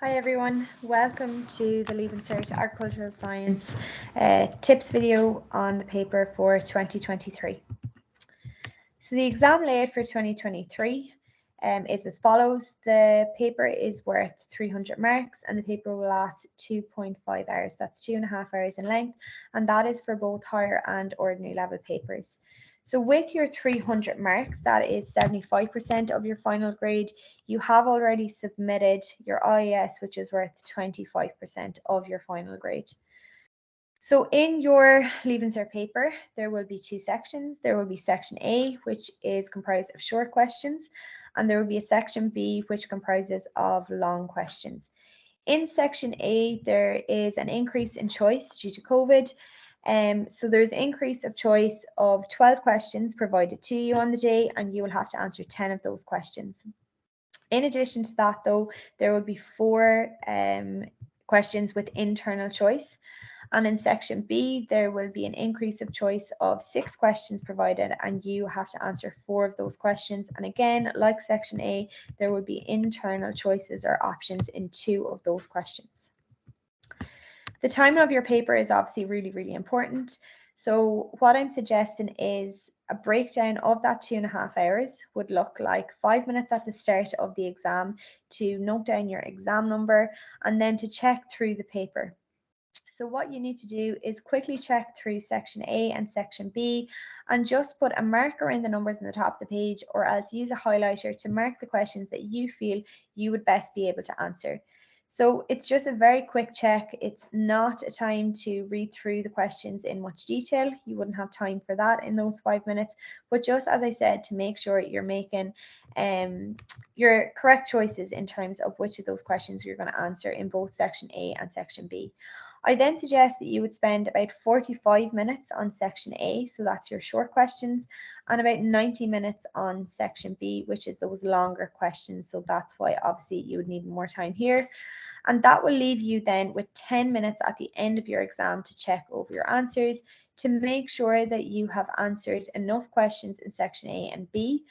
Hi everyone, welcome to the Leaving Cert Agricultural Science tips video on the paper for 2023. So the exam layout for 2023 is as follows. The paper is worth 300 marks and the paper will last 2.5 hours. That's 2.5 hours in length, and that is for both higher and ordinary level papers. So with your 300 marks, that is 75% of your final grade. You have already submitted your IES, which is worth 25% of your final grade. So in your Leaving Cert paper, there will be two sections. There will be section A, which is comprised of short questions, and there will be a section B, which comprises of long questions. In section A, there is an increase in choice due to COVID. So there's an increase of choice of 12 questions provided to you on the day, and you will have to answer 10 of those questions. In addition to that, though, there will be 4 questions with internal choice. And in section B, there will be an increase of choice of 6 questions provided, and you have to answer 4 of those questions. And again, like section A, there will be internal choices or options in 2 of those questions. The timing of your paper is obviously really important. So what I'm suggesting is a breakdown of that 2.5 hours would look like 5 minutes at the start of the exam to note down your exam number and then to check through the paper. So what you need to do is quickly check through section A and section B and just put a marker in the numbers on the top of the page, or else use a highlighter to mark the questions that you feel you would best be able to answer. So it's just a very quick check. It's not a time to read through the questions in much detail. You wouldn't have time for that in those 5 minutes, but just as I said, to make sure you're making your correct choices in terms of which of those questions you're going to answer in both section A and section B. I then suggest that you would spend about 45 minutes on section A, so that's your short questions, and about 90 minutes on section B, which is those longer questions. So that's why obviously you would need more time here. And that will leave you then with 10 minutes at the end of your exam to check over your answers to make sure that you have answered enough questions in section A and B,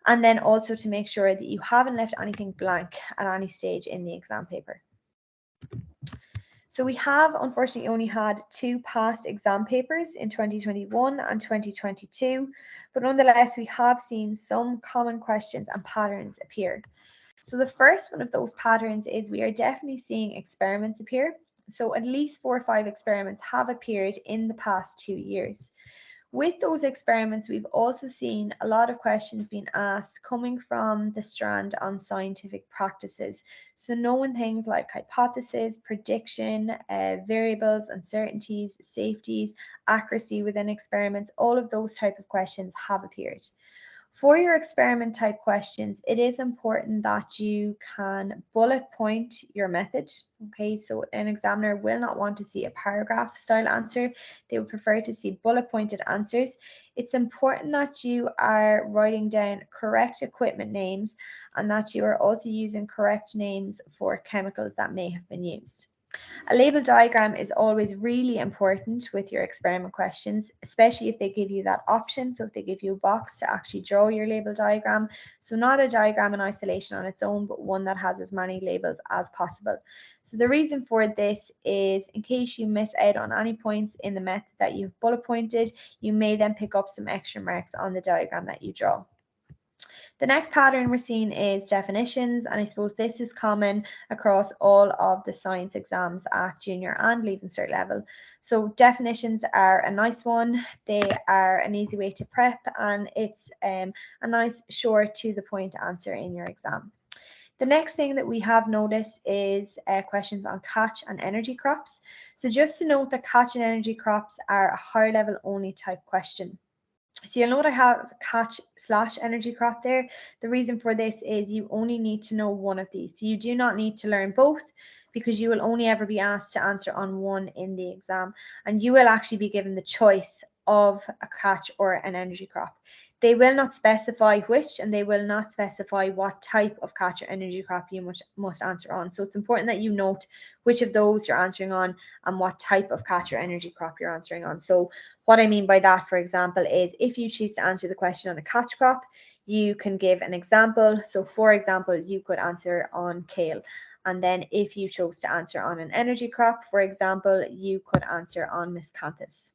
and then also to make sure that you haven't left anything blank at any stage in the exam paper. So we have unfortunately only had 2 past exam papers in 2021 and 2022, but nonetheless we have seen some common questions and patterns appear. So the first one of those patterns is we are definitely seeing experiments appear. So at least 4 or 5 experiments have appeared in the past 2 years. With those experiments, we've also seen a lot of questions being asked coming from the strand on scientific practices. So knowing things like hypothesis, prediction, variables, uncertainties, safeties, accuracy within experiments, all of those type of questions have appeared. For your experiment type questions, it is important that you can bullet point your method. Okay, so an examiner will not want to see a paragraph style answer. They would prefer to see bullet pointed answers. It's important that you are writing down correct equipment names and that you are also using correct names for chemicals that may have been used. A label diagram is always really important with your experiment questions, especially if they give you that option. So if they give you a box to actually draw your label diagram, so not a diagram in isolation on its own, but one that has as many labels as possible. So the reason for this is in case you miss out on any points in the method that you've bullet pointed, you may then pick up some extra marks on the diagram that you draw. The next pattern we're seeing is definitions, and I suppose this is common across all of the science exams at junior and Leaving Cert level. So definitions are a nice one. They are an easy way to prep, and it's a nice short to the point answer in your exam. The next thing that we have noticed is questions on catch and energy crops. So just to note that catch and energy crops are a higher level only type question. So you'll note I have catch/energy crop there. The reason for this is you only need to know one of these. So you do not need to learn both because you will only ever be asked to answer on one in the exam. And you will actually be given the choice of a catch or an energy crop. They will not specify which, and they will not specify what type of catch or energy crop you must answer on. So it's important that you note which of those you're answering on and what type of catch or energy crop you're answering on. So what I mean by that, for example, is if you choose to answer the question on a catch crop, you can give an example. So for example, you could answer on kale. And then if you chose to answer on an energy crop, for example, you could answer on miscanthus.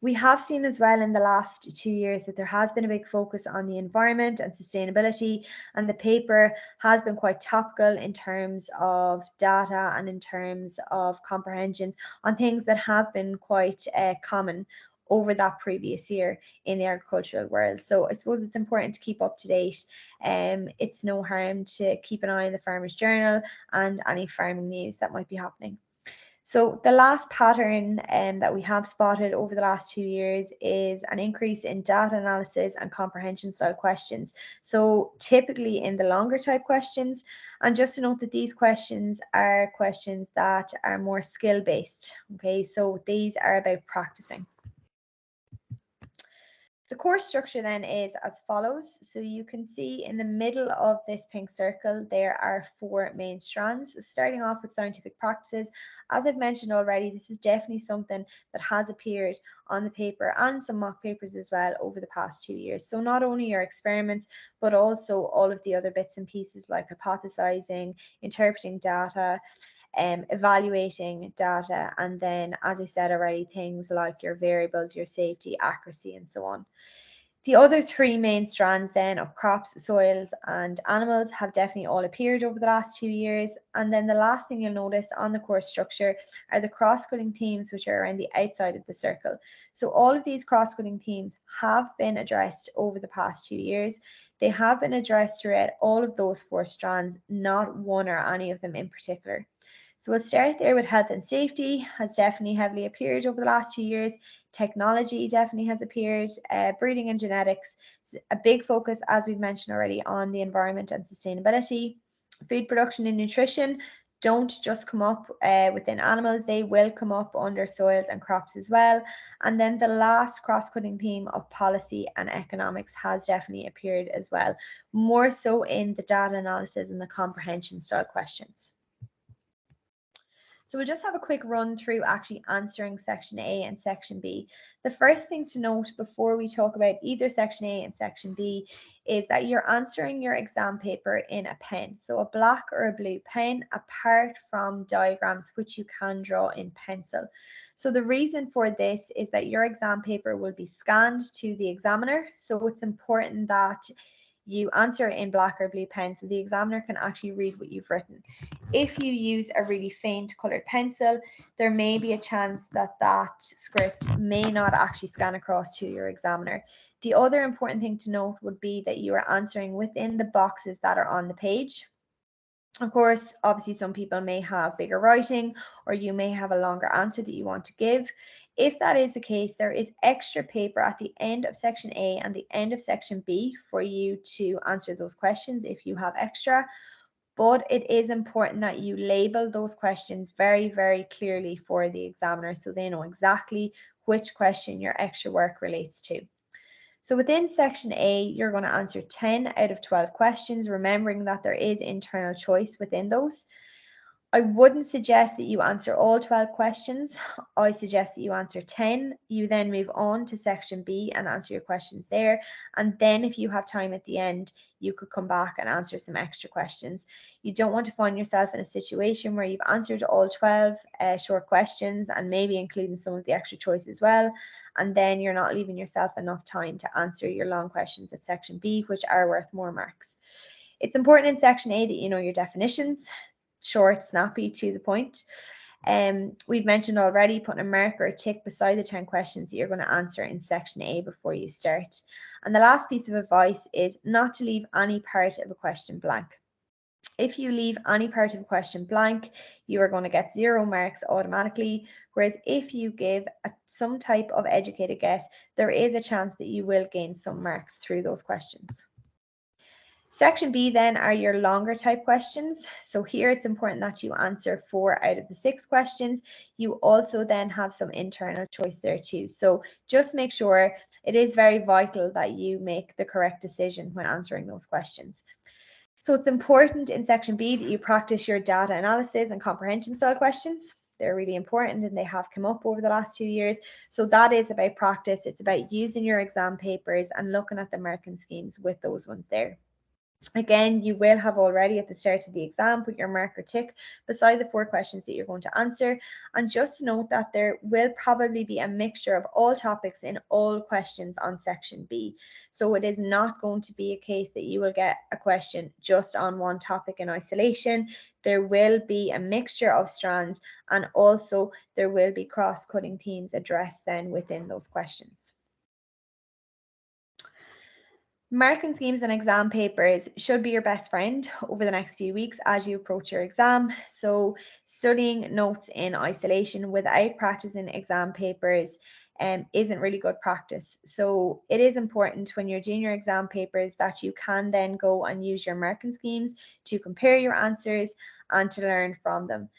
We have seen as well in the last 2 years that there has been a big focus on the environment and sustainability, and the paper has been quite topical in terms of data and in terms of comprehensions on things that have been quite common over that previous year in the agricultural world. So I suppose it's important to keep up to date. It's no harm to keep an eye on the Farmers Journal and any farming news that might be happening. So the last pattern that we have spotted over the last 2 years is an increase in data analysis and comprehension style questions. So typically in the longer type questions, and just to note that these questions are questions that are more skill based. Okay, so these are about practicing. The course structure then is as follows. So you can see in the middle of this pink circle, there are 4 main strands, starting off with scientific practices. As I've mentioned already, this is definitely something that has appeared on the paper and some mock papers as well over the past 2 years. So not only your experiments, but also all of the other bits and pieces like hypothesizing, interpreting data, evaluating data, and then, as I said already, things like your variables, your safety, accuracy, and so on. The other 3 main strands then of crops, soils, and animals have definitely all appeared over the last 2 years. And then the last thing you'll notice on the course structure are the cross-cutting themes, which are around the outside of the circle. So all of these cross-cutting themes have been addressed over the past 2 years. They have been addressed throughout all of those 4 strands, not one or any of them in particular. So we'll start there with health and safety, has definitely heavily appeared over the last 2 years. Technology definitely has appeared, breeding and genetics, a big focus, as we've mentioned already, on the environment and sustainability. Food production and nutrition don't just come up within animals, they will come up under soils and crops as well. And then the last cross-cutting theme of policy and economics has definitely appeared as well, more so in the data analysis and the comprehension style questions. So we'll just have a quick run through actually answering section A and section B. The first thing to note before we talk about either section A and section B is that you're answering your exam paper in a pen. So a black or a blue pen, apart from diagrams which you can draw in pencil. So the reason for this is that your exam paper will be scanned to the examiner. So it's important that you answer in black or blue pen so the examiner can actually read what you've written. If you use a really faint coloured pencil, there may be a chance that that script may not actually scan across to your examiner. The other important thing to note would be that you are answering within the boxes that are on the page. Of course, obviously some people may have bigger writing or you may have a longer answer that you want to give. If that is the case, there is extra paper at the end of section A and the end of section B for you to answer those questions if you have extra. But it is important that you label those questions very, very clearly for the examiner so they know exactly which question your extra work relates to. So within section A, you're going to answer 10 out of 12 questions, remembering that there is internal choice within those. I wouldn't suggest that you answer all 12 questions. I suggest that you answer 10. You then move on to section B and answer your questions there. And then if you have time at the end, you could come back and answer some extra questions. You don't want to find yourself in a situation where you've answered all 12 short questions and maybe including some of the extra choice as well. And then you're not leaving yourself enough time to answer your long questions at section B, which are worth more marks. It's important in section A that you know your definitions. Short, snappy, to the point. We've mentioned already putting a mark or a tick beside the 10 questions that you're going to answer in section A before you start. And the last piece of advice is not to leave any part of a question blank. If you leave any part of a question blank, you are going to get 0 marks automatically. Whereas if you give some type of educated guess, there is a chance that you will gain some marks through those questions. Section B then are your longer type questions. So here it's important that you answer 4 out of the 6 questions. You also then have some internal choice there too. So just make sure, it is very vital that you make the correct decision when answering those questions. So it's important in section B that you practice your data analysis and comprehension style questions. They're really important and they have come up over the last 2 years. So that is about practice. It's about using your exam papers and looking at the marking schemes with those ones there. Again, you will have already at the start of the exam put your marker tick beside the 4 questions that you're going to answer. And just to note that there will probably be a mixture of all topics in all questions on section B. So it is not going to be a case that you will get a question just on one topic in isolation. There will be a mixture of strands, and also there will be cross-cutting themes addressed then within those questions. Marking schemes and exam papers should be your best friend over the next few weeks as you approach your exam. So studying notes in isolation without practicing exam papers isn't really good practice. So it is important when you're doing your exam papers that you can then go and use your marking schemes to compare your answers and to learn from them.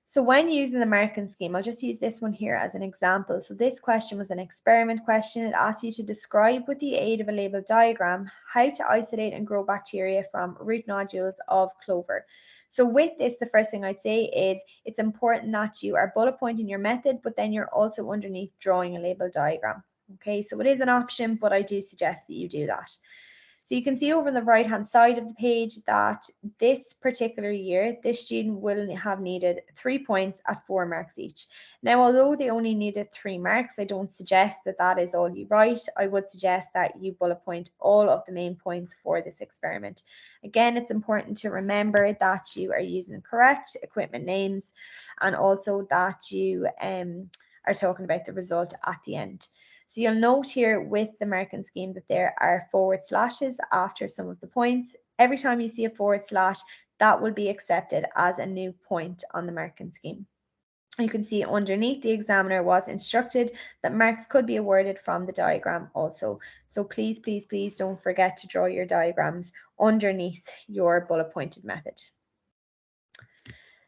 So when using the marking scheme, I'll just use this one here as an example. So this question was an experiment question. It asked you to describe with the aid of a labeled diagram how to isolate and grow bacteria from root nodules of clover. So with this, the first thing I'd say is it's important that you are bullet pointing your method, but then you're also underneath drawing a labeled diagram. Okay, so it is an option, but I do suggest that you do that. So you can see over on the right hand side of the page that this particular year, this student will have needed 3 points at 4 marks each. Now, although they only needed 3 marks, I don't suggest that that is all you write. I would suggest that you bullet point all of the main points for this experiment. Again, it's important to remember that you are using correct equipment names and also that you are talking about the result at the end. So you'll note here with the marking scheme that there are forward slashes after some of the points. Every time you see a forward slash, that will be accepted as a new point on the marking scheme. You can see underneath the examiner was instructed that marks could be awarded from the diagram also. So please, please, please don't forget to draw your diagrams underneath your bullet pointed method.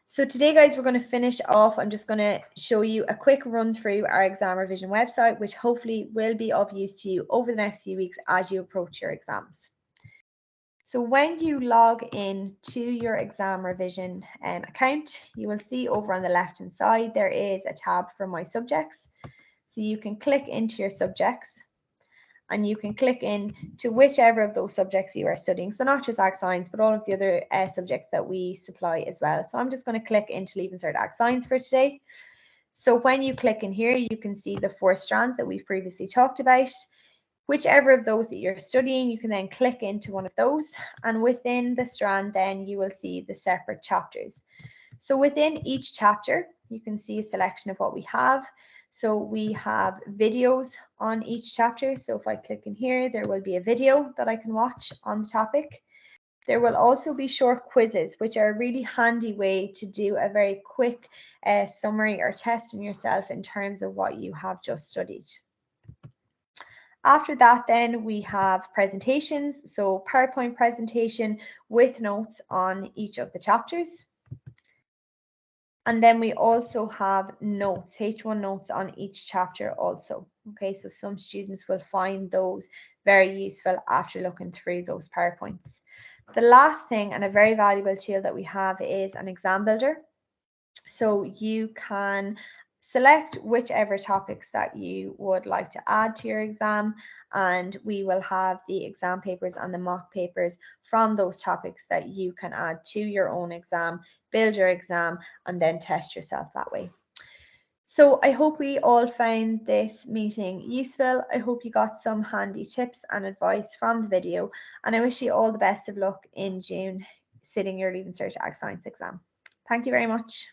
So today, guys, we're going to finish off. I'm just going to show you a quick run through our ExamRevision website, which hopefully will be of use to you over the next few weeks as you approach your exams. So when you log in to your ExamRevision account, you will see over on the left-hand side, there is a tab for My Subjects. So you can click into your subjects and you can click in to whichever of those subjects you are studying. So not just Ag Science, but all of the other subjects that we supply as well. So I'm just going to click into Leaving Cert Ag Science for today. So when you click in here, you can see the 4 strands that we've previously talked about. Whichever of those that you're studying, you can then click into one of those. And within the strand, then you will see the separate chapters. So within each chapter, you can see a selection of what we have. So we have videos on each chapter. So if I click in here, there will be a video that I can watch on the topic. There will also be short quizzes, which are a really handy way to do a very quick summary or testing yourself in terms of what you have just studied. After that, then we have presentations. So PowerPoint presentation with notes on each of the chapters. And then we also have notes, H1 notes on each chapter also. Okay, so some students will find those very useful after looking through those PowerPoints. The last thing and a very valuable tool that we have is an exam builder. So you can select whichever topics that you would like to add to your exam, and we will have the exam papers and the mock papers from those topics that you can add to your own exam, build your exam, and then test yourself that way. So I hope we all found this meeting useful. I hope you got some handy tips and advice from the video, and I wish you all the best of luck in June sitting your Leaving Cert Ag Science exam. Thank you very much.